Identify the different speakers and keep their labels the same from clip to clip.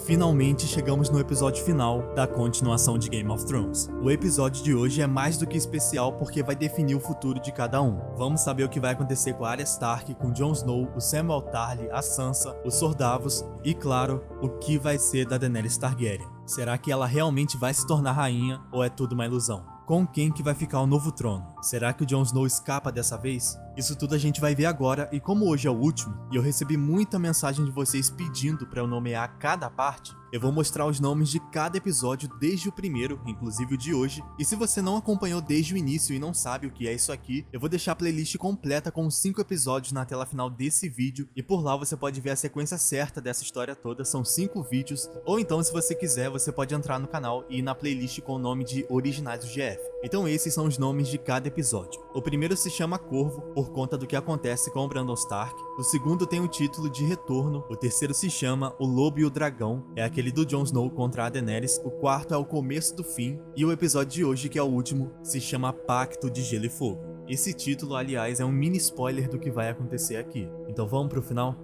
Speaker 1: Finalmente chegamos no episódio final da continuação de Game of Thrones. O episódio de hoje é mais do que especial porque vai definir o futuro de cada um. Vamos saber o que vai acontecer com a Arya Stark, com Jon Snow, o Samwell Tarly, a Sansa, os Sordavos e, claro, o que vai ser da Daenerys Targaryen. Será que ela realmente vai se tornar rainha ou é tudo uma ilusão? Com quem que vai ficar o novo trono? Será que o Jon Snow escapa dessa vez? Isso tudo a gente vai ver agora, e como hoje é o último, e eu recebi muita mensagem de vocês pedindo para eu nomear cada parte, eu vou mostrar os nomes de cada episódio desde o primeiro, inclusive o de hoje, e se você não acompanhou desde o início e não sabe o que é isso aqui, eu vou deixar a playlist completa com os 5 episódios na tela final desse vídeo, e por lá você pode ver a sequência certa dessa história toda, são 5 vídeos, ou então se você quiser, você pode entrar no canal e ir na playlist com o nome de Originais do GF. Então esses são os nomes de cada episódio. O primeiro se chama Corvo, por conta do que acontece com o Brandon Stark. O segundo tem o título de Retorno. O terceiro se chama O Lobo e o Dragão, é aquele do Jon Snow contra a Daenerys. O quarto é O Começo do Fim. E o episódio de hoje, que é o último, se chama Pacto de Gelo e Fogo. Esse título, aliás, é um mini spoiler do que vai acontecer aqui. Então vamos pro final?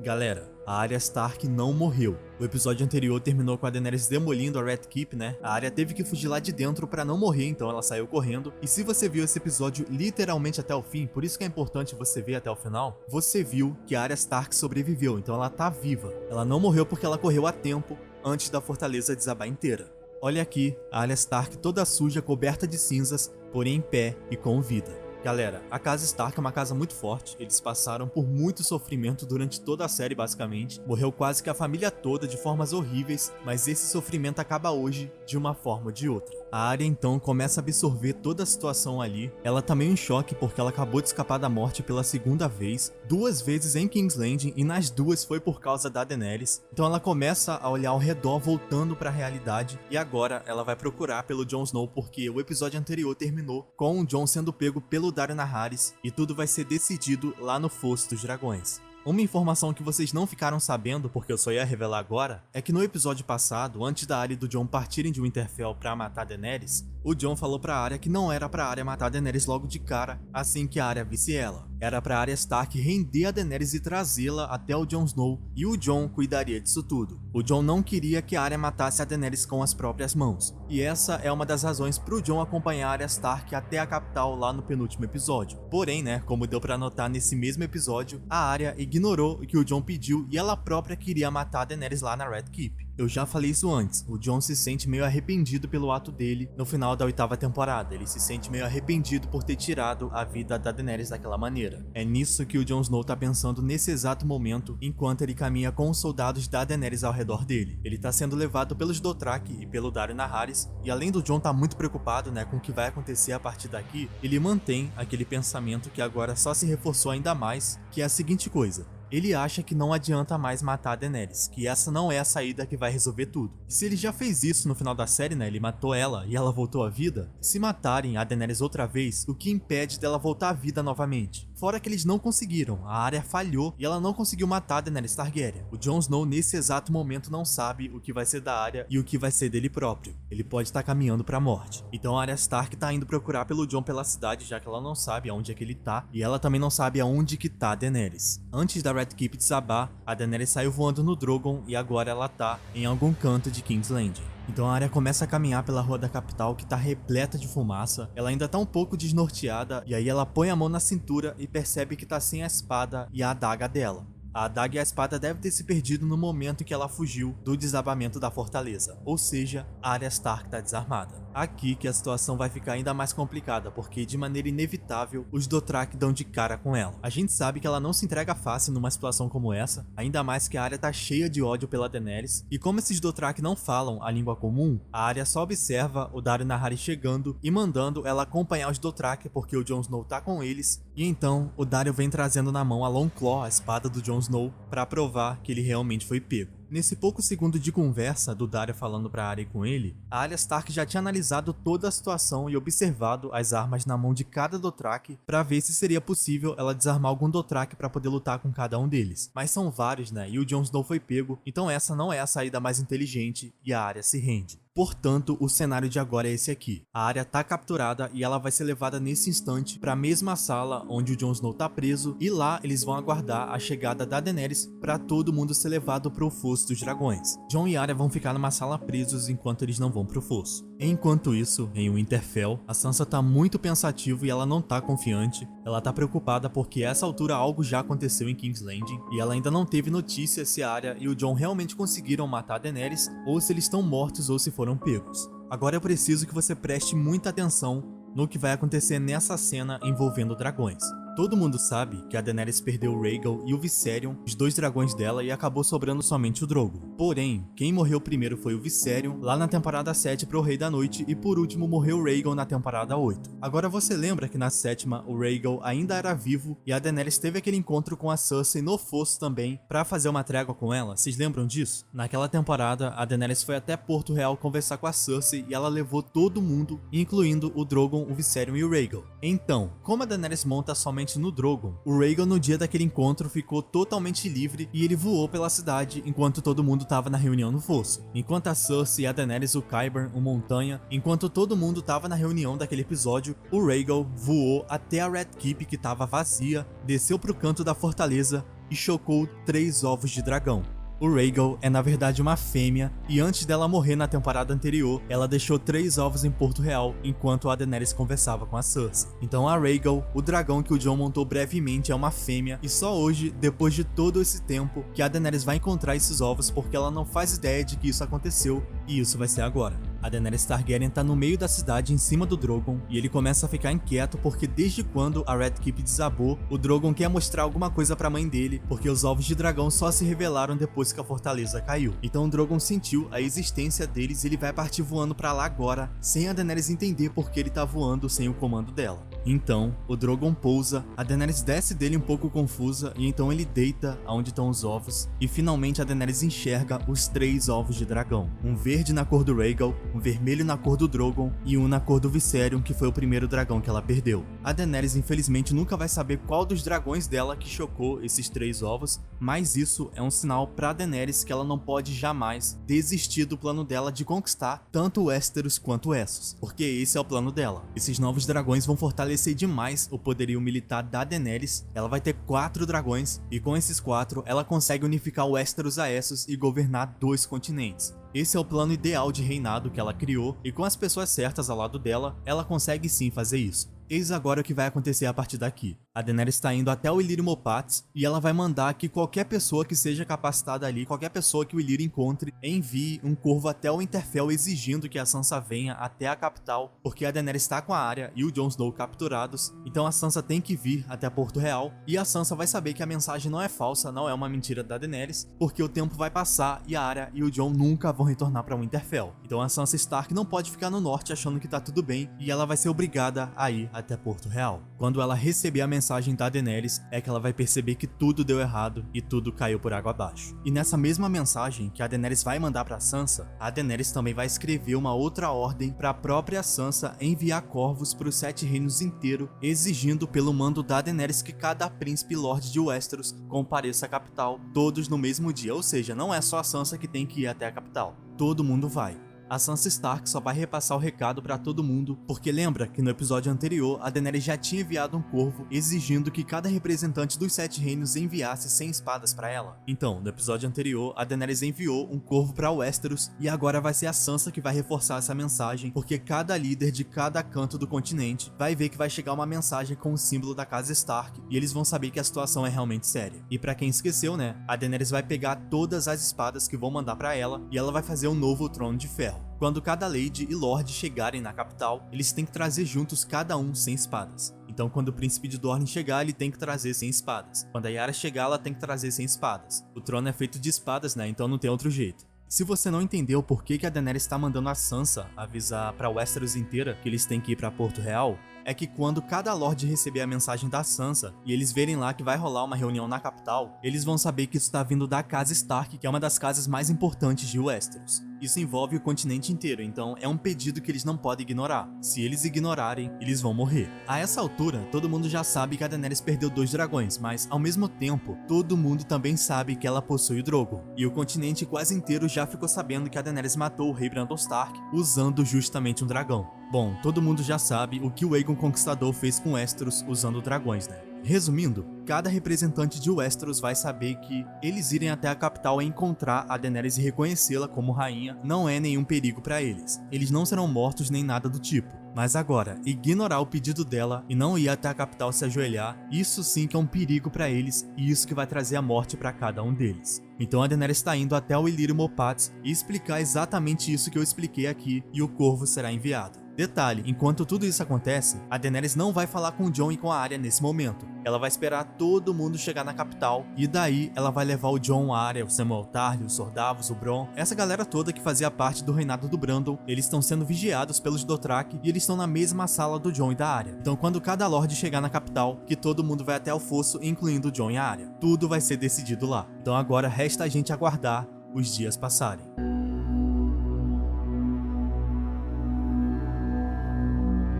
Speaker 1: Galera, a Arya Stark não morreu. O episódio anterior terminou com a Daenerys demolindo a Red Keep, né? A Arya teve que fugir lá de dentro pra não morrer, então ela saiu correndo. E se você viu esse episódio literalmente até o fim, por isso que é importante você ver até o final, você viu que a Arya Stark sobreviveu, então ela tá viva. Ela não morreu porque ela correu a tempo antes da fortaleza desabar inteira. Olha aqui, a Arya Stark toda suja, coberta de cinzas, porém em pé e com vida. Galera, a casa Stark é uma casa muito forte, eles passaram por muito sofrimento durante toda a série basicamente, morreu quase que a família toda de formas horríveis, mas esse sofrimento acaba hoje de uma forma ou de outra. A Arya então começa a absorver toda a situação ali, ela tá meio em choque porque ela acabou de escapar da morte pela segunda vez, 2 vezes em King's Landing e nas 2 foi por causa da Daenerys, então ela começa a olhar ao redor voltando pra realidade e agora ela vai procurar pelo Jon Snow porque o episódio anterior terminou com o Jon sendo pego pelo Daario Naharis e tudo vai ser decidido lá no Fosso dos Dragões. Uma informação que vocês não ficaram sabendo, porque eu só ia revelar agora, é que no episódio passado, antes da Arya e do Jon partirem de Winterfell pra matar Daenerys, o Jon falou pra Arya que não era pra Arya matar Daenerys logo de cara, assim que a Arya visse ela. Era pra Arya Stark render a Daenerys e trazê-la até o Jon Snow, e o Jon cuidaria disso tudo. O Jon não queria que a Arya matasse a Daenerys com as próprias mãos, e essa é uma das razões pro Jon acompanhar a Arya Stark até a capital lá no penúltimo episódio. Porém, né, como deu pra notar nesse mesmo episódio, a Arya ignorou o que o Jon pediu e ela própria queria matar a Daenerys lá na Red Keep. Eu já falei isso antes, o Jon se sente meio arrependido pelo ato dele no final da 8ª temporada, ele se sente meio arrependido por ter tirado a vida da Daenerys daquela maneira. É nisso que o Jon Snow tá pensando nesse exato momento, enquanto ele caminha com os soldados da Daenerys ao redor dele. Ele tá sendo levado pelos Dothraki e pelo Daario Naharis, e além do Jon tá muito preocupado, né, com o que vai acontecer a partir daqui, ele mantém aquele pensamento que agora só se reforçou ainda mais, que é a seguinte coisa: ele acha que não adianta mais matar a Daenerys, que essa não é a saída que vai resolver tudo. Se ele já fez isso no final da série, né, ele matou ela e ela voltou à vida, se matarem a Daenerys outra vez, o que impede dela voltar à vida novamente? Fora que eles não conseguiram, a Arya falhou e ela não conseguiu matar a Daenerys Targaryen. O Jon Snow nesse exato momento não sabe o que vai ser da Arya e o que vai ser dele próprio. Ele pode estar caminhando pra morte. Então a Arya Stark tá indo procurar pelo Jon pela cidade, já que ela não sabe aonde é que ele tá, e ela também não sabe aonde que tá a Daenerys. Antes da Red Keep desabar, a Daenerys saiu voando no Drogon e agora ela tá em algum canto de King's Landing. Então a Arya começa a caminhar pela rua da capital que tá repleta de fumaça, ela ainda tá um pouco desnorteada e aí ela põe a mão na cintura e percebe que tá sem a espada e a adaga dela. A adaga e a espada devem ter se perdido no momento em que ela fugiu do desabamento da fortaleza, ou seja, a Arya Stark tá desarmada. Aqui que a situação vai ficar ainda mais complicada, porque de maneira inevitável, os Dothraki dão de cara com ela. A gente sabe que ela não se entrega fácil numa situação como essa, ainda mais que a Arya tá cheia de ódio pela Daenerys, e como esses Dothraki não falam a língua comum, a Arya só observa o Daario Naharis chegando e mandando ela acompanhar os Dothraki porque o Jon Snow tá com eles, e então o Daario vem trazendo na mão a Longclaw, a espada do Jon Snow, pra provar que ele realmente foi pego. Nesse pouco segundo de conversa do Daario falando pra Arya com ele, a Arya Stark já tinha analisado toda a situação e observado as armas na mão de cada Dothraki pra ver se seria possível ela desarmar algum Dothraki pra poder lutar com cada um deles. Mas são vários, né, e o Jon Snow foi pego, então essa não é a saída mais inteligente e a Arya se rende. Portanto, o cenário de agora é esse aqui. A Arya tá capturada e ela vai ser levada nesse instante para a mesma sala onde o Jon Snow tá preso, e lá eles vão aguardar a chegada da Daenerys para todo mundo ser levado pro Fosso dos Dragões. Jon e Arya vão ficar numa sala presos enquanto eles não vão pro Fosso. Enquanto isso, em Winterfell, a Sansa tá muito pensativa e ela não tá confiante. Ela tá preocupada porque a essa altura algo já aconteceu em King's Landing e ela ainda não teve notícia se a Arya e o Jon realmente conseguiram matar a Daenerys ou se eles estão mortos ou se foram pegos. Agora eu preciso que você preste muita atenção no que vai acontecer nessa cena envolvendo dragões. Todo mundo sabe que a Daenerys perdeu o Rhaegal e o Viserion, os dois dragões dela, e acabou sobrando somente o Drogon. Porém, quem morreu primeiro foi o Viserion, lá na temporada 7 pro Rei da Noite, e por último morreu o Rhaegal na temporada 8. Agora você lembra que na 7ª o Rhaegal ainda era vivo e a Daenerys teve aquele encontro com a Cersei no Fosso também pra fazer uma trégua com ela? Vocês lembram disso? Naquela temporada, a Daenerys foi até Porto Real conversar com a Cersei e ela levou todo mundo, incluindo o Drogon, o Viserion e o Rhaegal. Então, como a Daenerys monta somente no Drogon, o Rhaegal no dia daquele encontro ficou totalmente livre e ele voou pela cidade enquanto todo mundo tava na reunião no Fosso. Enquanto a Cersei, a Daenerys, o Qyburn, o Montanha, enquanto todo mundo tava na reunião daquele episódio, o Rhaegal voou até a Red Keep que tava vazia, desceu pro canto da fortaleza e chocou 3 ovos de dragão. O Rhaegal é na verdade uma fêmea e antes dela morrer na temporada anterior, ela deixou 3 ovos em Porto Real enquanto a Daenerys conversava com a Cersei. Então a Rhaegal, o dragão que o Jon montou brevemente, é uma fêmea e só hoje, depois de todo esse tempo, que a Daenerys vai encontrar esses ovos porque ela não faz ideia de que isso aconteceu e isso vai ser agora. A Daenerys Targaryen tá no meio da cidade em cima do Drogon e ele começa a ficar inquieto porque desde quando a Red Keep desabou, o Drogon quer mostrar alguma coisa pra mãe dele porque os ovos de dragão só se revelaram depois que a fortaleza caiu. Então o Drogon sentiu a existência deles e ele vai partir voando pra lá agora, sem a Daenerys entender porque ele tá voando sem o comando dela. Então, o Drogon pousa, a Daenerys desce dele um pouco confusa e então ele deita aonde estão os ovos e finalmente a Daenerys enxerga os 3 ovos de dragão. Um verde na cor do Rhaegal, um vermelho na cor do Drogon e um na cor do Viserion, que foi o primeiro dragão que ela perdeu. A Daenerys infelizmente nunca vai saber qual dos dragões dela que chocou esses 3 ovos, mas isso é um sinal pra Daenerys que ela não pode jamais desistir do plano dela de conquistar tanto Westeros quanto Essos, porque esse é o plano dela. Esses novos dragões vão fortalecer demais o poderio militar da Daenerys. Ela vai ter 4 dragões e com esses 4 ela consegue unificar Westeros a Essos e governar 2 continentes. Esse é o plano ideal de reinado que ela criou e com as pessoas certas ao lado dela, ela consegue sim fazer isso. Eis agora o que vai acontecer a partir daqui. A Daenerys está indo até o Illyrio Mopatis e ela vai mandar que qualquer pessoa que seja capacitada ali, qualquer pessoa que o Illyrio encontre, envie um corvo até o Winterfell exigindo que a Sansa venha até a capital, porque a Daenerys está com a Arya e o Jon Snow capturados, então a Sansa tem que vir até Porto Real e a Sansa vai saber que a mensagem não é falsa, não é uma mentira da Daenerys, porque o tempo vai passar e a Arya e o Jon nunca vão retornar para Winterfell. Então a Sansa Stark não pode ficar no norte achando que tá tudo bem e ela vai ser obrigada a ir até Porto Real. Quando ela receber a mensagem da Daenerys, é que ela vai perceber que tudo deu errado e tudo caiu por água abaixo. E nessa mesma mensagem que a Daenerys vai mandar pra Sansa, a Daenerys também vai escrever uma outra ordem pra própria Sansa enviar corvos pros 7 reinos inteiro, exigindo pelo mando da Daenerys que cada príncipe e lorde de Westeros compareça à capital, todos no mesmo dia, ou seja, não é só a Sansa que tem que ir até a capital, todo mundo vai. A Sansa Stark só vai repassar o recado pra todo mundo, porque lembra que no episódio anterior a Daenerys já tinha enviado um corvo exigindo que cada representante dos 7 reinos enviasse 100 espadas pra ela. Então, no episódio anterior, a Daenerys enviou um corvo pra Westeros e agora vai ser a Sansa que vai reforçar essa mensagem, porque cada líder de cada canto do continente vai ver que vai chegar uma mensagem com o símbolo da casa Stark e eles vão saber que a situação é realmente séria. E pra quem esqueceu, né, a Daenerys vai pegar todas as espadas que vão mandar pra ela e ela vai fazer um novo trono de ferro. Quando cada Lady e Lorde chegarem na capital, eles têm que trazer juntos cada um 100 espadas. Então quando o príncipe de Dorne chegar, ele tem que trazer 100 espadas. Quando a Yara chegar, ela tem que trazer 100 espadas. O trono é feito de espadas, né? Então não tem outro jeito. Se você não entendeu por que a Daenerys está mandando a Sansa avisar pra Westeros inteira que eles têm que ir pra Porto Real, é que quando cada Lorde receber a mensagem da Sansa e eles verem lá que vai rolar uma reunião na capital, eles vão saber que isso tá vindo da casa Stark, que é uma das casas mais importantes de Westeros. Isso envolve o continente inteiro, então é um pedido que eles não podem ignorar. Se eles ignorarem, eles vão morrer. A essa altura, todo mundo já sabe que a Daenerys perdeu 2 dragões, mas ao mesmo tempo, todo mundo também sabe que ela possui o Drogon. E o continente quase inteiro já ficou sabendo que a Daenerys matou o rei Brandon Stark usando justamente um dragão. Bom, todo mundo já sabe o que o Aegon Conquistador fez com Westeros usando dragões, né? Resumindo, cada representante de Westeros vai saber que eles irem até a capital e encontrar a Daenerys e reconhecê-la como rainha não é nenhum perigo para eles. Eles não serão mortos nem nada do tipo. Mas agora, ignorar o pedido dela e não ir até a capital se ajoelhar, isso sim que é um perigo para eles e isso que vai trazer a morte para cada um deles. Então a Daenerys está indo até o Illyrio Mopatis e explicar exatamente isso que eu expliquei aqui e o corvo será enviado. Detalhe, enquanto tudo isso acontece, a Daenerys não vai falar com o Jon e com a Arya nesse momento. Ela vai esperar todo mundo chegar na capital e daí ela vai levar o Jon, a Arya, o Samwell Tarly, os Sordavos, o Bronn, essa galera toda que fazia parte do reinado do Brandon. Eles estão sendo vigiados pelos Dothraki e eles estão na mesma sala do Jon e da Arya. Então quando cada Lorde chegar na capital, que todo mundo vai até o fosso, incluindo o Jon e a Arya. Tudo vai ser decidido lá. Então agora resta a gente aguardar os dias passarem.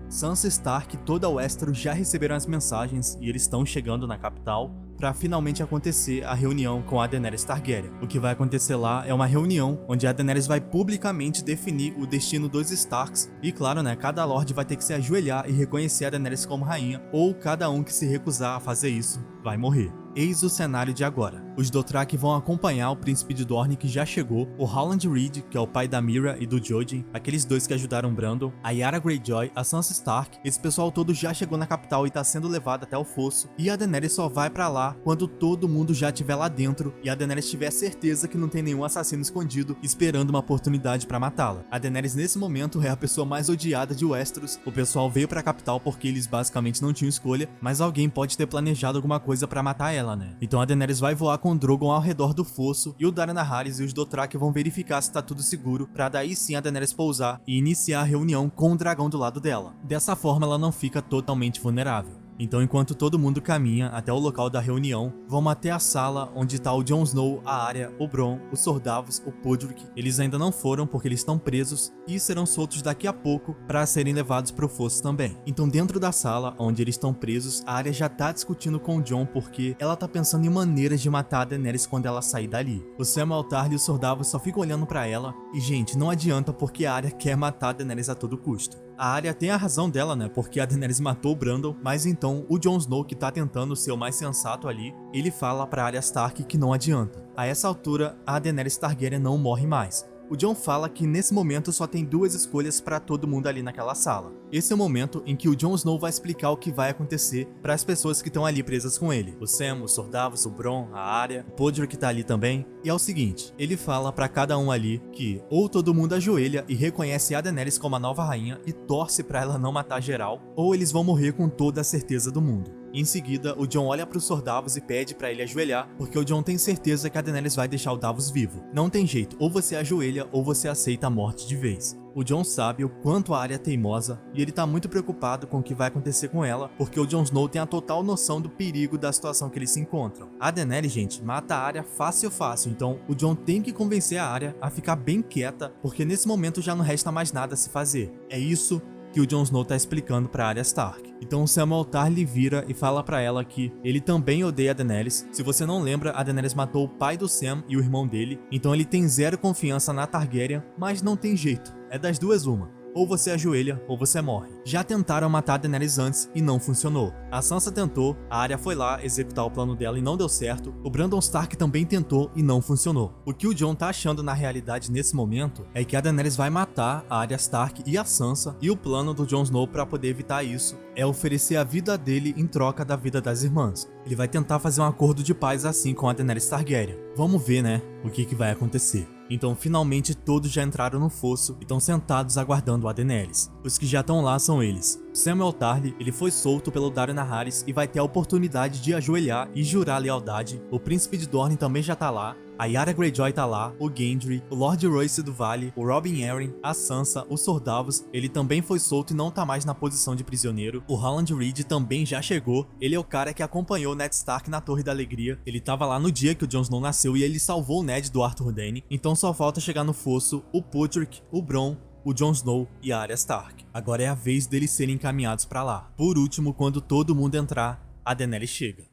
Speaker 1: Sansa Stark e toda Westeros já receberam as mensagens e eles estão chegando na capital para finalmente acontecer a reunião com a Daenerys Targaryen. O que vai acontecer lá é uma reunião onde a Daenerys vai publicamente definir o destino dos Starks e claro, né, cada Lorde vai ter que se ajoelhar e reconhecer a Daenerys como rainha, ou cada um que se recusar a fazer isso vai morrer. Eis o cenário de agora. Os Dothraki vão acompanhar o príncipe de Dorne que já chegou, o Howland Reed, que é o pai da Meera e do Jojen, aqueles dois que ajudaram Brandon, a Yara Greyjoy, a Sansa Stark. Esse pessoal todo já chegou na capital e tá sendo levado até o fosso, e a Daenerys só vai pra lá quando todo mundo já estiver lá dentro e a Daenerys tiver certeza que não tem nenhum assassino escondido esperando uma oportunidade pra matá-la. A Daenerys nesse momento é a pessoa mais odiada de Westeros. O pessoal veio pra capital porque eles basicamente não tinham escolha, mas alguém pode ter planejado alguma coisa pra matar ela, né? Então a Daenerys vai voar com o Drogon ao redor do fosso e o Daeron Naharis e os Dothraki vão verificar se tá tudo seguro pra daí sim a Daenerys pousar e iniciar a reunião com o dragão do lado dela. Dessa forma ela não fica totalmente vulnerável. Então enquanto todo mundo caminha até o local da reunião, vamos até a sala onde tá o Jon Snow, a Arya, o Bronn, os Sordavos, o Podrick. Eles ainda não foram porque eles estão presos e serão soltos daqui a pouco para serem levados pro fosso também. Então dentro da sala onde eles estão presos, a Arya já tá discutindo com o Jon porque ela tá pensando em maneiras de matar a Daenerys quando ela sair dali. O Samwell Tarly e os Sordavos só ficam olhando pra ela e gente, não adianta porque a Arya quer matar a Daenerys a todo custo. A Arya tem a razão dela, né, porque a Daenerys matou o Brandon, mas então o Jon Snow, que tá tentando ser o mais sensato ali, ele fala pra Arya Stark que não adianta. A essa altura, a Daenerys Targaryen não morre mais. O Jon fala que nesse momento só tem 2 escolhas pra todo mundo ali naquela sala. Esse é o momento em que o Jon Snow vai explicar o que vai acontecer para as pessoas que estão ali presas com ele. O Sam, os Sordavos, o Bronn, a Arya, o Podrick tá ali também. E é o seguinte, ele fala pra cada um ali que ou todo mundo ajoelha e reconhece a Daenerys como a nova rainha e torce pra ela não matar geral, ou eles vão morrer com toda a certeza do mundo. Em seguida, o Jon olha para os Sordavos e pede para ele ajoelhar, porque o Jon tem certeza que a Daenerys vai deixar o Davos vivo. Não tem jeito, ou você ajoelha ou você aceita a morte de vez. O Jon sabe o quanto a Arya é teimosa e ele tá muito preocupado com o que vai acontecer com ela, porque o Jon Snow tem a total noção do perigo da situação que eles se encontram. A Daenerys, gente, mata a Arya fácil, então o Jon tem que convencer a Arya a ficar bem quieta, porque nesse momento já não resta mais nada a se fazer. É isso que o Jon Snow tá explicando pra Arya Stark. Então o Samwell Tarly vira e fala pra ela que ele também odeia a Daenerys. Se você não lembra, a Daenerys matou o pai do Sam e o irmão dele, então ele tem zero confiança na Targaryen, mas não tem jeito, é das duas uma. Ou você ajoelha, ou você morre. Já tentaram matar a Daenerys antes e não funcionou. A Sansa tentou, a Arya foi lá executar o plano dela e não deu certo. O Brandon Stark também tentou e não funcionou. O que o Jon tá achando na realidade nesse momento é que a Daenerys vai matar a Arya Stark e a Sansa, e o plano do Jon Snow para poder evitar isso é oferecer a vida dele em troca da vida das irmãs. Ele vai tentar fazer um acordo de paz assim com a Daenerys Targaryen. Vamos ver, né, o que vai acontecer. Então finalmente todos já entraram no fosso e estão sentados aguardando a Daenerys. Os que já estão lá são eles. Samwell Tarly, ele foi solto pelo Daeron Naharis e vai ter a oportunidade de ajoelhar e jurar lealdade. O príncipe de Dorne também já tá lá. A Yara Greyjoy tá lá, o Gendry, o Lord Royce do Vale, o Robin Arryn, a Sansa, o Sor Davos, ele também foi solto e não tá mais na posição de prisioneiro. O Howland Reed também já chegou, ele é o cara que acompanhou Ned Stark na Torre da Alegria, ele tava lá no dia que o Jon Snow nasceu e ele salvou o Ned do Arthur Dayne, então só falta chegar no fosso o Podrick, o Bronn, o Jon Snow e a Arya Stark. Agora é a vez deles serem encaminhados pra lá. Por último, quando todo mundo entrar, a Daenerys chega.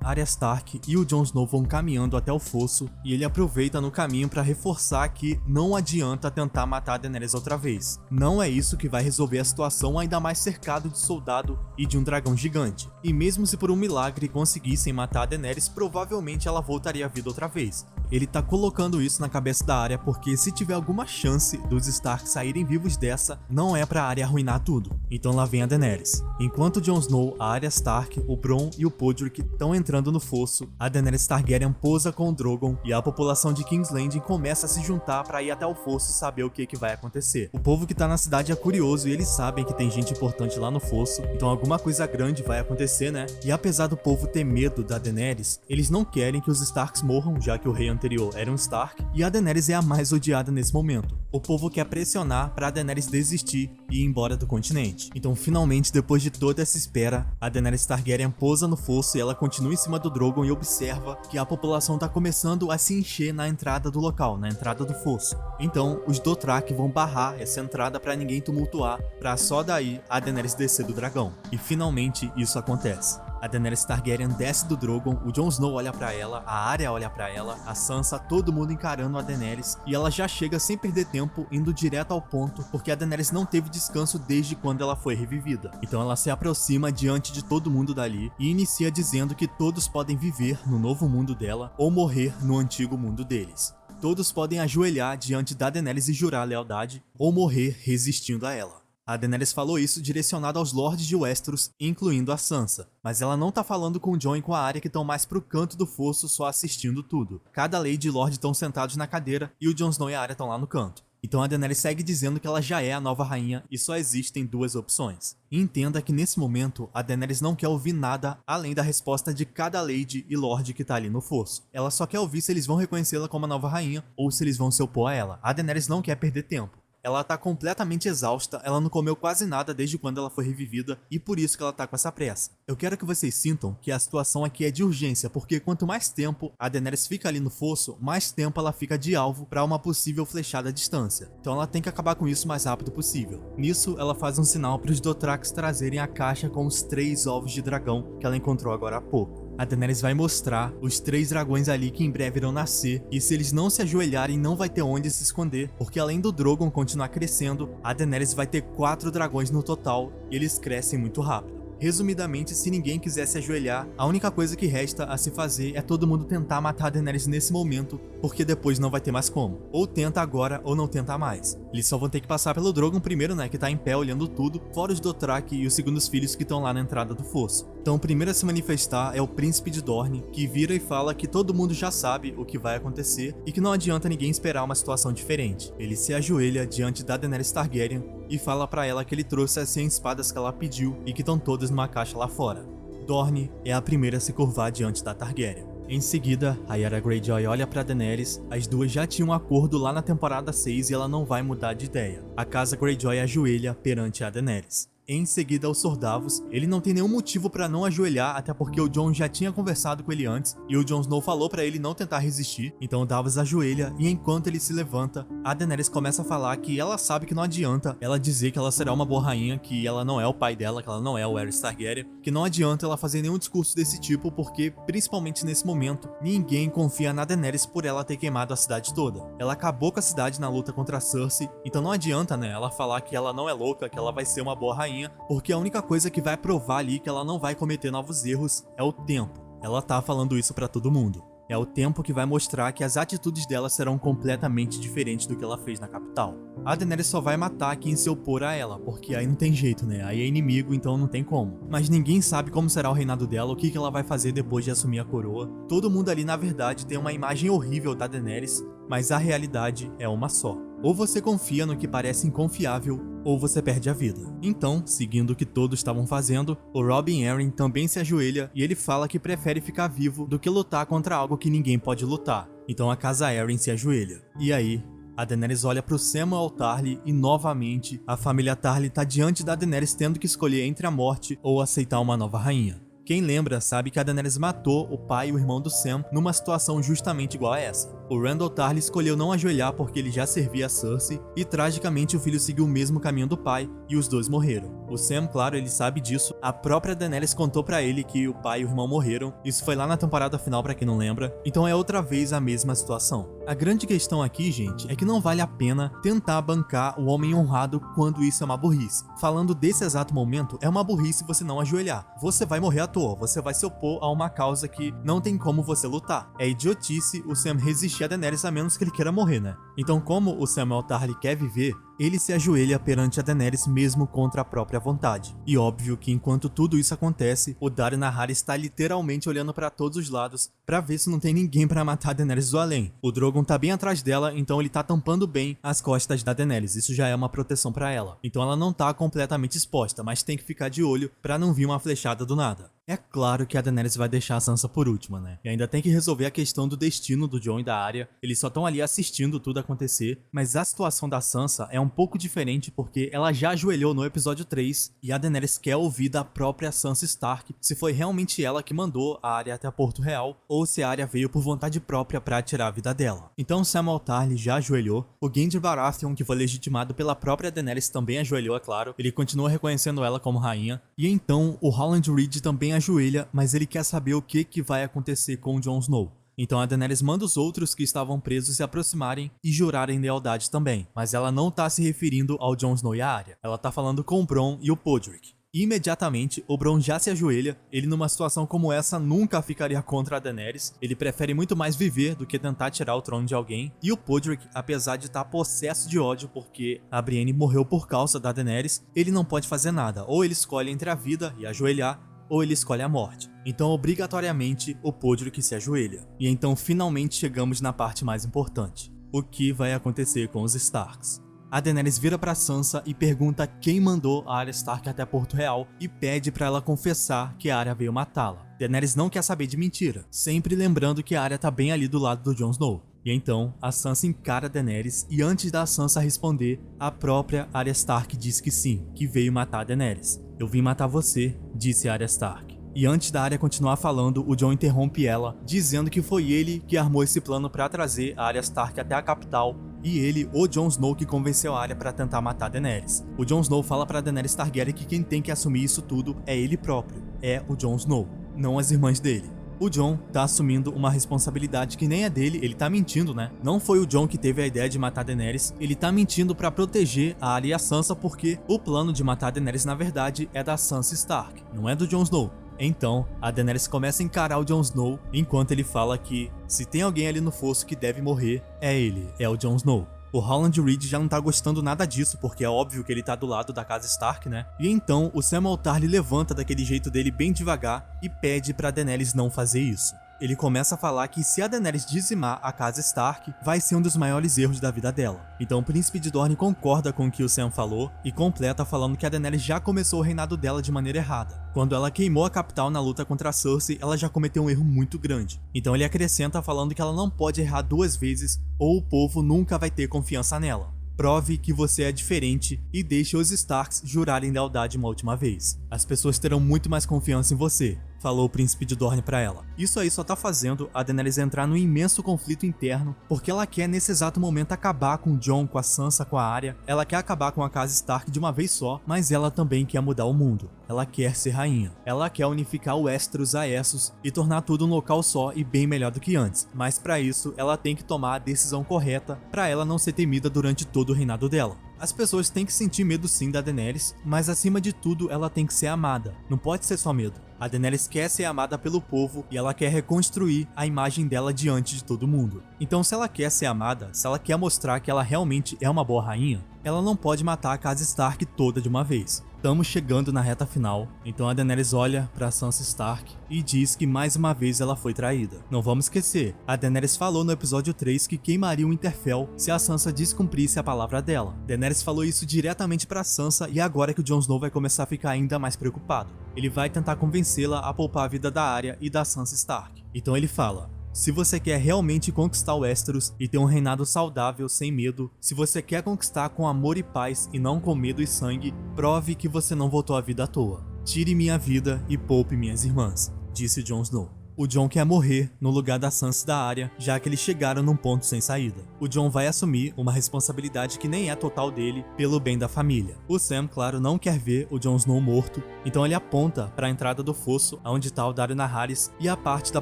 Speaker 1: Arya Stark e o Jon Snow vão caminhando até o fosso e ele aproveita no caminho para reforçar que não adianta tentar matar a Daenerys outra vez. Não é isso que vai resolver a situação, ainda mais cercado de soldado e de um dragão gigante. E mesmo se por um milagre conseguissem matar a Daenerys, provavelmente ela voltaria à vida outra vez. Ele tá colocando isso na cabeça da Arya porque se tiver alguma chance dos Stark saírem vivos dessa, não é pra Arya arruinar tudo. Então lá vem a Daenerys. Enquanto Jon Snow, a Arya Stark, o Bronn e o Podrick estão entrando no fosso, a Daenerys Targaryen pousa com o Drogon e a população de King's Landing começa a se juntar pra ir até o fosso saber o que vai acontecer. O povo que tá na cidade é curioso e eles sabem que tem gente importante lá no fosso, então alguma coisa grande vai acontecer, né? E apesar do povo ter medo da Daenerys, eles não querem que os Starks morram, já que o rei anterior era um Stark, e a Daenerys é a mais odiada nesse momento. O povo quer pressionar pra Daenerys desistir e ir embora do continente. Então finalmente, depois de toda essa espera, a Daenerys Targaryen pousa no fosso e ela continua em cima do Drogon e observa que a população tá começando a se encher na entrada do local, na entrada do fosso. Então os Dothraki vão barrar essa entrada pra ninguém tumultuar, pra só daí a Daenerys descer do dragão. E finalmente isso acontece. A Daenerys Targaryen desce do Drogon, o Jon Snow olha pra ela, a Arya olha pra ela, a Sansa, todo mundo encarando a Daenerys, e ela já chega sem perder tempo, indo direto ao ponto, porque a Daenerys não teve descanso desde quando ela foi revivida. Então ela se aproxima diante de todo mundo dali e inicia dizendo que todos podem viver no novo mundo dela ou morrer no antigo mundo deles. Todos podem ajoelhar diante da Daenerys e jurar lealdade, ou morrer resistindo a ela. A Daenerys falou isso direcionado aos lords de Westeros, incluindo a Sansa, mas ela não tá falando com o Jon e com a Arya que estão mais pro canto do fosso só assistindo tudo. Cada lady e lord estão sentados na cadeira e o Jon Snow e a Arya estão lá no canto. Então a Daenerys segue dizendo que ela já é a nova rainha e só existem duas opções. E entenda que nesse momento a Daenerys não quer ouvir nada além da resposta de cada lady e lord que tá ali no fosso. Ela só quer ouvir se eles vão reconhecê-la como a nova rainha ou se eles vão se opor a ela. A Daenerys não quer perder tempo. Ela tá completamente exausta, ela não comeu quase nada desde quando ela foi revivida e por isso que ela tá com essa pressa. Eu quero que vocês sintam que a situação aqui é de urgência, porque quanto mais tempo a Daenerys fica ali no fosso, mais tempo ela fica de alvo para uma possível flechada à distância. Então ela tem que acabar com isso o mais rápido possível. Nisso, ela faz um sinal para os Dothrax trazerem a caixa com os 3 ovos de dragão que ela encontrou agora há pouco. A Daenerys vai mostrar os 3 dragões ali que em breve irão nascer, e se eles não se ajoelharem não vai ter onde se esconder, porque além do Drogon continuar crescendo, a Daenerys vai ter 4 dragões no total, e eles crescem muito rápido. Resumidamente, se ninguém quiser se ajoelhar, a única coisa que resta a se fazer é todo mundo tentar matar a Daenerys nesse momento, porque depois não vai ter mais como. Ou tenta agora ou não tenta mais. Eles só vão ter que passar pelo Drogon primeiro, né, que tá em pé olhando tudo, fora os Dothraki e os segundos filhos que estão lá na entrada do fosso. Então o primeiro a se manifestar é o Príncipe de Dorne, que vira e fala que todo mundo já sabe o que vai acontecer e que não adianta ninguém esperar uma situação diferente. Ele se ajoelha diante da Daenerys Targaryen e fala pra ela que ele trouxe as 100 espadas que ela pediu e que estão todas numa caixa lá fora. Dorne é a primeira a se curvar diante da Targaryen. Em seguida, a Yara Greyjoy olha pra Daenerys, as duas já tinham um acordo lá na temporada 6 e ela não vai mudar de ideia. A casa Greyjoy ajoelha perante a Daenerys. Em seguida, o Sor Davos, ele não tem nenhum motivo pra não ajoelhar, até porque o Jon já tinha conversado com ele antes, e o Jon Snow falou pra ele não tentar resistir, então o Davos ajoelha, e enquanto ele se levanta, a Daenerys começa a falar que ela sabe que não adianta ela dizer que ela será uma boa rainha, que ela não é o pai dela, que ela não é o Aerys Targaryen, que não adianta ela fazer nenhum discurso desse tipo, porque, principalmente nesse momento, ninguém confia na Daenerys por ela ter queimado a cidade toda. Ela acabou com a cidade na luta contra a Cersei, então não adianta, né, ela falar que ela não é louca, que ela vai ser uma boa rainha, porque a única coisa que vai provar ali que ela não vai cometer novos erros é o tempo. Ela tá falando isso pra todo mundo. É o tempo que vai mostrar que as atitudes dela serão completamente diferentes do que ela fez na capital. A Daenerys só vai matar quem se opor a ela, porque aí não tem jeito, né? Aí é inimigo, então não tem como. Mas ninguém sabe como será o reinado dela, o que ela vai fazer depois de assumir a coroa. Todo mundo ali, na verdade, tem uma imagem horrível da Daenerys, mas a realidade é uma só. Ou você confia no que parece inconfiável, ou você perde a vida. Então, seguindo o que todos estavam fazendo, o Robin Arryn também se ajoelha e ele fala que prefere ficar vivo do que lutar contra algo que ninguém pode lutar. Então a casa Arryn se ajoelha. E aí, a Daenerys olha pro Samwell Tarly e novamente a família Tarly tá diante da Daenerys tendo que escolher entre a morte ou aceitar uma nova rainha. Quem lembra sabe que a Daenerys matou o pai e o irmão do Sam numa situação justamente igual a essa. O Randyll Tarly escolheu não ajoelhar porque ele já servia a Cersei e tragicamente o filho seguiu o mesmo caminho do pai e os dois morreram. O Sam, claro, ele sabe disso, a própria Daenerys contou pra ele que o pai e o irmão morreram, isso foi lá na temporada final pra quem não lembra, então é outra vez a mesma situação. A grande questão aqui, gente, é que não vale a pena tentar bancar o homem honrado quando isso é uma burrice. Falando desse exato momento, é uma burrice você não ajoelhar. Você vai morrer à toa, você vai se opor a uma causa que não tem como você lutar. É idiotice o Sam resistir a Daenerys a menos que ele queira morrer, né? Então, como o Samwell Tarly quer viver, ele se ajoelha perante a Daenerys mesmo contra a própria vontade. E óbvio que enquanto tudo isso acontece, o Daario Naharis está literalmente olhando para todos os lados para ver se não tem ninguém para matar a Daenerys do além. O Drogon tá bem atrás dela, então ele tá tampando bem as costas da Daenerys, isso já é uma proteção para ela. Então ela não tá completamente exposta, mas tem que ficar de olho para não vir uma flechada do nada. É claro que a Daenerys vai deixar a Sansa por última, né? E ainda tem que resolver a questão do destino do Jon e da Arya. Eles só estão ali assistindo tudo acontecer, mas a situação da Sansa é um pouco diferente porque ela já ajoelhou no episódio 3 e a Daenerys quer ouvir da própria Sansa Stark se foi realmente ela que mandou a Arya até Porto Real ou se a Arya veio por vontade própria pra tirar a vida dela. Então Samwell Tarly já ajoelhou, o Gendry Baratheon, que foi legitimado pela própria Daenerys, também ajoelhou, é claro. Ele continua reconhecendo ela como rainha. E então o Howland Reed também ajoelha, mas ele quer saber o que vai acontecer com o Jon Snow. Então a Daenerys manda os outros que estavam presos se aproximarem e jurarem lealdade também. Mas ela não tá se referindo ao Jon Snow e a Arya. Ela tá falando com o Bronn e o Podrick. Imediatamente, o Bronn já se ajoelha, ele numa situação como essa nunca ficaria contra a Daenerys, ele prefere muito mais viver do que tentar tirar o trono de alguém, e o Podrick, apesar de estar possesso de ódio porque a Brienne morreu por causa da Daenerys, ele não pode fazer nada, ou ele escolhe entre a vida e ajoelhar, ou ele escolhe a morte. Então, obrigatoriamente, o Podrick se ajoelha. E então, finalmente, chegamos na parte mais importante. O que vai acontecer com os Starks? A Daenerys vira pra Sansa e pergunta quem mandou a Arya Stark até Porto Real e pede pra ela confessar que a Arya veio matá-la. Daenerys não quer saber de mentira, sempre lembrando que a Arya tá bem ali do lado do Jon Snow. E então, a Sansa encara a Daenerys e antes da Sansa responder, a própria Arya Stark diz que sim, que veio matar a Daenerys. Eu vim matar você, disse a Arya Stark. E antes da Arya continuar falando, o Jon interrompe ela, dizendo que foi ele que armou esse plano pra trazer a Arya Stark até a capital e ele, o Jon Snow, que convenceu a Arya pra tentar matar a Daenerys. O Jon Snow fala pra Daenerys Targaryen que quem tem que assumir isso tudo é ele próprio, é o Jon Snow, não as irmãs dele. O Jon tá assumindo uma responsabilidade que nem é dele, ele tá mentindo, né? Não foi o Jon que teve a ideia de matar a Daenerys, ele tá mentindo pra proteger a Arya e a Sansa porque o plano de matar a Daenerys na verdade é da Sansa Stark, não é do Jon Snow. Então, a Daenerys começa a encarar o Jon Snow enquanto ele fala que se tem alguém ali no fosso que deve morrer, é ele, é o Jon Snow. O Howland Reed já não tá gostando nada disso, porque é óbvio que ele tá do lado da casa Stark, né? E então, o Samwell Tarly levanta daquele jeito dele bem devagar e pede pra Daenerys não fazer isso. Ele começa a falar que se a Daenerys dizimar a casa Stark, vai ser um dos maiores erros da vida dela. Então o príncipe de Dorne concorda com o que o Sam falou e completa falando que a Daenerys já começou o reinado dela de maneira errada. Quando ela queimou a capital na luta contra a Cersei, ela já cometeu um erro muito grande. Então ele acrescenta falando que ela não pode errar 2 vezes ou o povo nunca vai ter confiança nela. Prove que você é diferente e deixe os Starks jurarem lealdade uma última vez. As pessoas terão muito mais confiança em você, falou o príncipe de Dorne pra ela. Isso aí só tá fazendo a Daenerys entrar num imenso conflito interno, porque ela quer nesse exato momento acabar com o Jon, com a Sansa, com a Arya. Ela quer acabar com a casa Stark de uma vez só, mas ela também quer mudar o mundo. Ela quer ser rainha. Ela quer unificar o Westeros a Essos e tornar tudo um local só e bem melhor do que antes. Mas pra isso, ela tem que tomar a decisão correta pra ela não ser temida durante todo o reinado dela. As pessoas têm que sentir medo sim da Daenerys, mas acima de tudo ela tem que ser amada. Não pode ser só medo. A Daenerys quer ser amada pelo povo e ela quer reconstruir a imagem dela diante de todo mundo. Então se ela quer ser amada, se ela quer mostrar que ela realmente é uma boa rainha, ela não pode matar a casa Stark toda de uma vez. Estamos chegando na reta final, então a Daenerys olha pra Sansa Stark e diz que mais uma vez ela foi traída. Não vamos esquecer, a Daenerys falou no episódio 3 que queimaria o Winterfell se a Sansa descumprisse a palavra dela. Daenerys falou isso diretamente pra Sansa e agora é que o Jon Snow vai começar a ficar ainda mais preocupado. Ele vai tentar convencê-la a poupar a vida da Arya e da Sansa Stark. Então ele fala: se você quer realmente conquistar Westeros e ter um reinado saudável sem medo, se você quer conquistar com amor e paz e não com medo e sangue, prove que você não voltou à vida à toa. Tire minha vida e poupe minhas irmãs, disse Jon Snow. O Jon quer morrer no lugar da Sansa e da Arya, já que eles chegaram num ponto sem saída. O Jon vai assumir uma responsabilidade que nem é total dele, pelo bem da família. O Sam, claro, não quer ver o Jon Snow morto, então ele aponta para a entrada do fosso, onde está o Daario Naharis e a parte da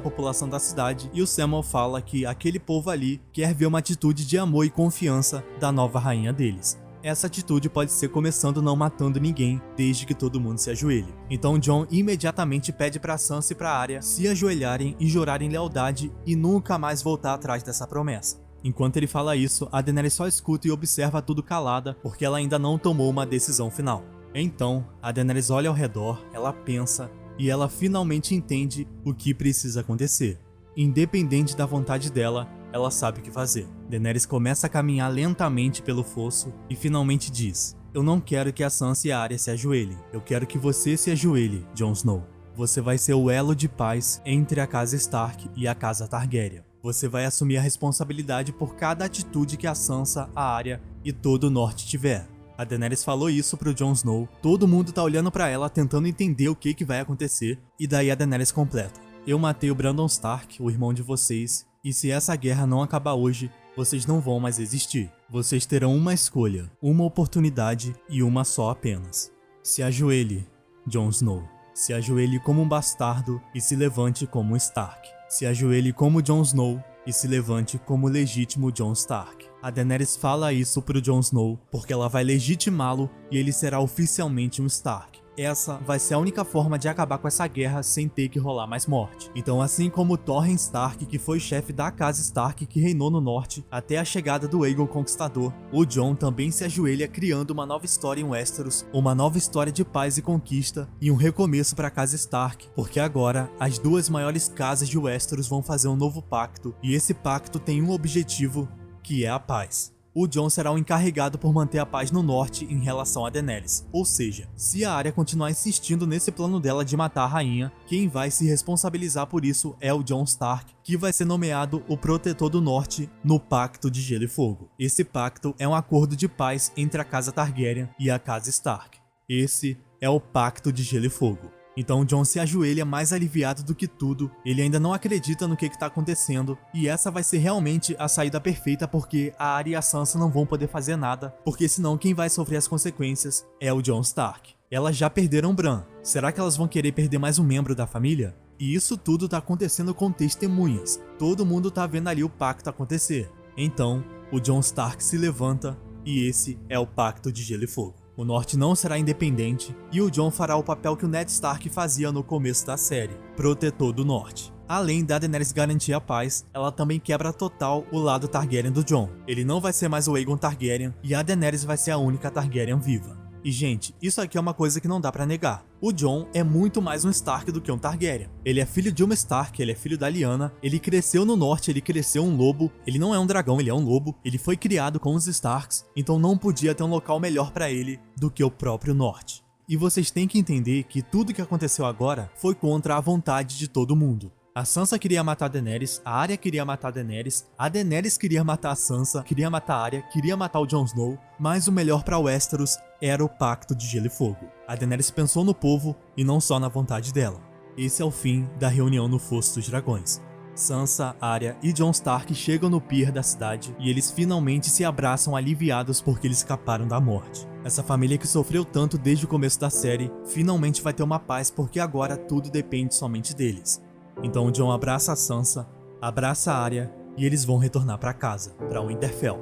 Speaker 1: população da cidade, e o Samwell fala que aquele povo ali quer ver uma atitude de amor e confiança da nova rainha deles. Essa atitude pode ser começando não matando ninguém, desde que todo mundo se ajoelhe. Então Jon imediatamente pede pra Sansa e pra Arya se ajoelharem e jurarem lealdade e nunca mais voltar atrás dessa promessa. Enquanto ele fala isso, a Daenerys só escuta e observa tudo calada, porque ela ainda não tomou uma decisão final. Então, a Daenerys olha ao redor, ela pensa, e ela finalmente entende o que precisa acontecer. Independente da vontade dela, ela sabe o que fazer. Daenerys começa a caminhar lentamente pelo fosso e finalmente diz: eu não quero que a Sansa e a Arya se ajoelhem. Eu quero que você se ajoelhe, Jon Snow. Você vai ser o elo de paz entre a casa Stark e a casa Targaryen. Você vai assumir a responsabilidade por cada atitude que a Sansa, a Arya e todo o norte tiver. A Daenerys falou isso pro Jon Snow, todo mundo tá olhando pra ela tentando entender o que vai acontecer, e daí a Daenerys completa: eu matei o Brandon Stark, o irmão de vocês, e se essa guerra não acabar hoje, vocês não vão mais existir. Vocês terão uma escolha, uma oportunidade e uma só apenas. Se ajoelhe, Jon Snow. Se ajoelhe como um bastardo e se levante como um Stark. Se ajoelhe como Jon Snow e se levante como o legítimo Jon Stark. A Daenerys fala isso pro Jon Snow porque ela vai legitimá-lo e ele será oficialmente um Stark. Essa vai ser a única forma de acabar com essa guerra sem ter que rolar mais morte. Então, assim como Torrhen Stark, que foi chefe da casa Stark que reinou no norte até a chegada do Aegon Conquistador, o Jon também se ajoelha criando uma nova história em Westeros, uma nova história de paz e conquista e um recomeço para a casa Stark, porque agora as duas maiores casas de Westeros vão fazer um novo pacto, e esse pacto tem um objetivo, que é a paz. O Jon será o encarregado por manter a paz no norte em relação a Daenerys. Ou seja, se a Arya continuar insistindo nesse plano dela de matar a rainha, quem vai se responsabilizar por isso é o Jon Stark, que vai ser nomeado o protetor do norte no Pacto de Gelo e Fogo. Esse pacto é um acordo de paz entre a casa Targaryen e a casa Stark. Esse é o Pacto de Gelo e Fogo. Então Jon se ajoelha mais aliviado do que tudo, ele ainda não acredita no que tá acontecendo, e essa vai ser realmente a saída perfeita porque a Arya e a Sansa não vão poder fazer nada, porque senão quem vai sofrer as consequências é o Jon Stark. Elas já perderam Bran, será que elas vão querer perder mais um membro da família? E isso tudo tá acontecendo com testemunhas, todo mundo tá vendo ali o pacto acontecer. Então, o Jon Stark se levanta, e esse é o Pacto de Gelo e Fogo. O norte não será independente e o Jon fará o papel que o Ned Stark fazia no começo da série, protetor do norte. Além da Daenerys garantir a paz, ela também quebra total o lado Targaryen do Jon. Ele não vai ser mais o Aegon Targaryen e a Daenerys vai ser a única Targaryen viva. E gente, isso aqui é uma coisa que não dá pra negar. O Jon é muito mais um Stark do que um Targaryen. Ele é filho de uma Stark, ele é filho da Lyanna, ele cresceu no norte, ele cresceu um lobo, ele não é um dragão, ele é um lobo, ele foi criado com os Starks, então não podia ter um local melhor pra ele do que o próprio norte. E vocês têm que entender que tudo que aconteceu agora foi contra a vontade de todo mundo. A Sansa queria matar a Daenerys, a Arya queria matar a Daenerys queria matar a Sansa, queria matar a Arya, queria matar o Jon Snow, mas o melhor pra Westeros era o Pacto de Gelo e Fogo. A Daenerys pensou no povo e não só na vontade dela. Esse é o fim da reunião no Fosso dos Dragões. Sansa, Arya e Jon Stark chegam no pier da cidade e eles finalmente se abraçam aliviados porque eles escaparam da morte. Essa família que sofreu tanto desde o começo da série finalmente vai ter uma paz porque agora tudo depende somente deles. Então o Jon abraça a Sansa, abraça a Arya e eles vão retornar para casa, para Winterfell.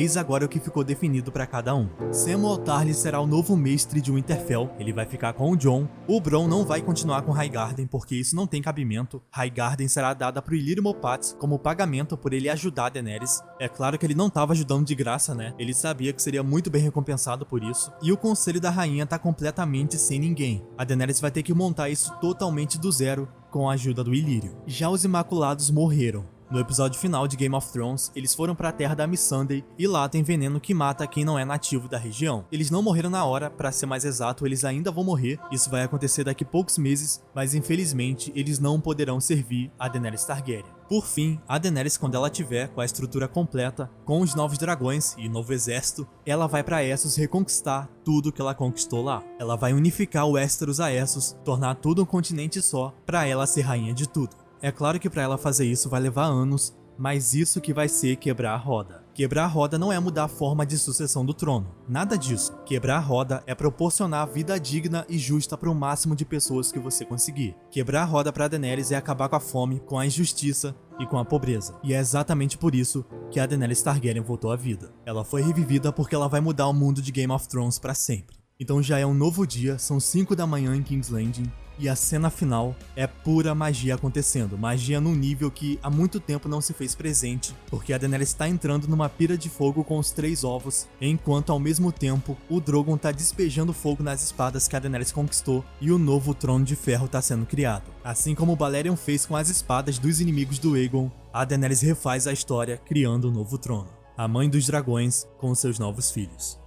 Speaker 1: eis agora o que ficou definido para cada um. Samwell Tarly será o novo mestre de Winterfell, ele vai ficar com o Jon. O Bronn não vai continuar com Highgarden porque isso não tem cabimento. Highgarden será dada pro Illyrio Mopatis como pagamento por ele ajudar a Daenerys. É claro que ele não estava ajudando de graça, né? Ele sabia que seria muito bem recompensado por isso. E o Conselho da Rainha tá completamente sem ninguém. A Daenerys vai ter que montar isso totalmente do zero com a ajuda do Illyrio. Já os Imaculados morreram. No episódio final de Game of Thrones, eles foram para a terra da Missandei e lá tem veneno que mata quem não é nativo da região. Eles não morreram na hora, para ser mais exato, eles ainda vão morrer. Isso vai acontecer daqui a poucos meses, mas infelizmente eles não poderão servir a Daenerys Targaryen. Por fim, a Daenerys, quando ela tiver com a estrutura completa, com os novos dragões e novo exército, ela vai para Essos reconquistar tudo que ela conquistou lá. Ela vai unificar o Westeros a Essos, tornar tudo um continente só, para ela ser rainha de tudo. É claro que para ela fazer isso vai levar anos, mas isso que vai ser quebrar a roda. Quebrar a roda não é mudar a forma de sucessão do trono, nada disso. Quebrar a roda é proporcionar vida digna e justa para o máximo de pessoas que você conseguir. Quebrar a roda para Daenerys é acabar com a fome, com a injustiça e com a pobreza. E é exatamente por isso que a Daenerys Targaryen voltou à vida. Ela foi revivida porque ela vai mudar o mundo de Game of Thrones para sempre. Então já é um novo dia, são 5 da manhã em King's Landing. E a cena final é pura magia acontecendo, magia num nível que há muito tempo não se fez presente, porque a Daenerys está entrando numa pira de fogo com os 3 ovos, enquanto ao mesmo tempo o Drogon está despejando fogo nas espadas que a Daenerys conquistou e o novo trono de ferro está sendo criado. Assim como o Balerion fez com as espadas dos inimigos do Aegon, a Daenerys refaz a história criando um novo trono, a mãe dos dragões com seus novos filhos.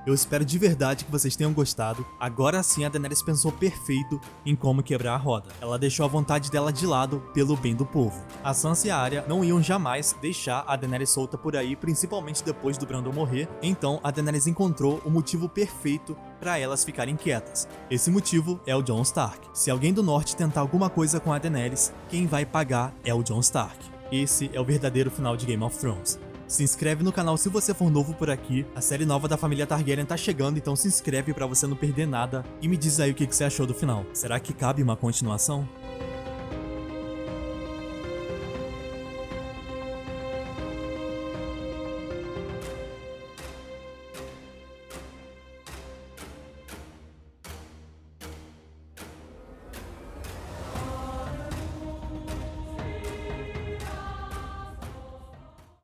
Speaker 1: Eu espero de verdade que vocês tenham gostado. Agora sim a Daenerys pensou perfeito em como quebrar a roda. Ela deixou a vontade dela de lado pelo bem do povo. A Sansa e a Arya não iam jamais deixar a Daenerys solta por aí, principalmente depois do Brandon morrer. Então a Daenerys encontrou o motivo perfeito para elas ficarem quietas. Esse motivo é o Jon Stark. Se alguém do norte tentar alguma coisa com a Daenerys, quem vai pagar é o Jon Stark. Esse é o verdadeiro final de Game of Thrones. Se inscreve no canal se você for novo por aqui. A série nova da família Targaryen tá chegando, então se inscreve pra você não perder nada. E me diz aí o que você achou do final. Será que cabe uma continuação?